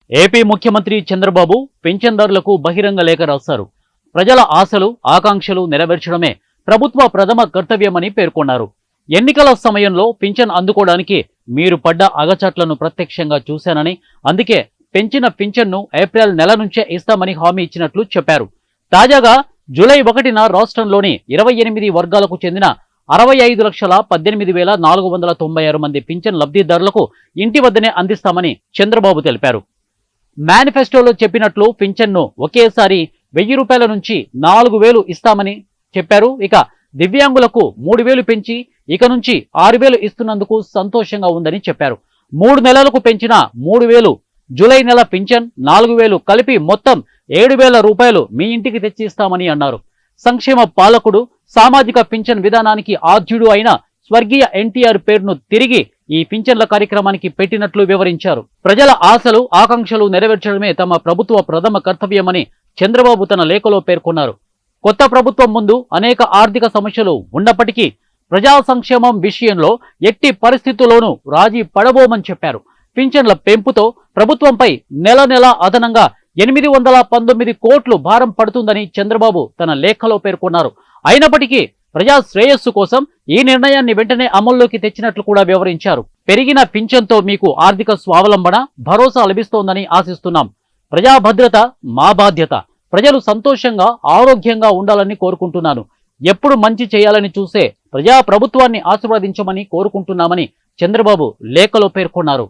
AP ముఖ్యమంత్రి చంద్రబాబు పింఛన్దారులకు బహిరంగ లేఖ రాశారు. ప్రజల ఆశలు, ఆకాంక్షలు నెరవేర్చడమే ప్రభుత్వ ప్రథమ కర్తవ్యమని పేర్కొన్నారు. ఎన్నికల సమయంలో పింఛన్ అందుకోవడానికి మీరు పడ్డ అగచాట్లను ప్రత్యక్షంగా చూశానని, అందుకే పెంచిన పింఛన్ను ఏప్రిల్ నెల నుంచే ఇస్తామని హామీ ఇచ్చినట్లు చెప్పారు. తాజాగా జూలై 1న రాష్ట్రంలోని 28 వర్గాలకు చెందిన 65,18,496 మంది పింఛన్ లబ్ధిదారులకు ఇంటి వద్దనే అందిస్తామని చంద్రబాబు తెలిపారు. మేనిఫెస్టోలో చెప్పినట్లు పింఛన్ను ఒకేసారి 1000 రూపాయల నుంచి 4000 ఇస్తామని చెప్పారు. ఇక దివ్యాంగులకు 3000 పెంచి ఇక నుంచి 6000 ఇస్తున్నందుకు సంతోషంగా ఉందని చెప్పారు. 3 నెలలకు పెంచిన 3000, జూలై నెల పింఛన్ 4000 కలిపి మొత్తం 7000 రూపాయలు మీ ఇంటికి తెచ్చి ఇస్తామని అన్నారు. సంక్షేమ పాలకుడు, సామాజిక పింఛన్ విధానానికి ఆద్యుడు అయిన స్వర్గీయ ఎన్టీఆర్ పేరును తిరిగి ఈ పింఛన్ల కార్యక్రమానికి పెట్టినట్లు వివరించారు. ప్రజల ఆశలు, ఆకాంక్షలు నెరవేర్చడమే తమ ప్రభుత్వ ప్రథమ కర్తవ్యమని చంద్రబాబు తన లేఖలో పేర్కొన్నారు. కొత్త ప్రభుత్వం ముందు అనేక ఆర్థిక సమస్యలు ఉన్నప్పటికీ ప్రజా సంక్షేమం విషయంలో ఎట్టి పరిస్థితుల్లోనూ రాజీ పడబోమని చెప్పారు. పింఛన్ల పెంపుతో ప్రభుత్వంపై నెల నెల అదనంగా 819 కోట్లు భారం పడుతుందని చంద్రబాబు తన లేఖలో పేర్కొన్నారు. అయినప్పటికీ ప్రజా శ్రేయస్సు కోసం ఈ నిర్ణయాన్ని వెంటనే అమల్లోకి తెచ్చినట్లు కూడా వివరించారు. పెరిగిన పింఛన్తో మీకు ఆర్థిక స్వావలంబన, భరోసా లభిస్తోందని ఆశిస్తున్నాం. ప్రజా భద్రత మా బాధ్యత. ప్రజలు సంతోషంగా, ఆరోగ్యంగా ఉండాలని కోరుకుంటున్నాను. ఎప్పుడు మంచి చేయాలని చూసే ప్రజా ప్రభుత్వాన్ని ఆశీర్వదించమని కోరుకుంటున్నామని చంద్రబాబు లేఖలో పేర్కొన్నారు.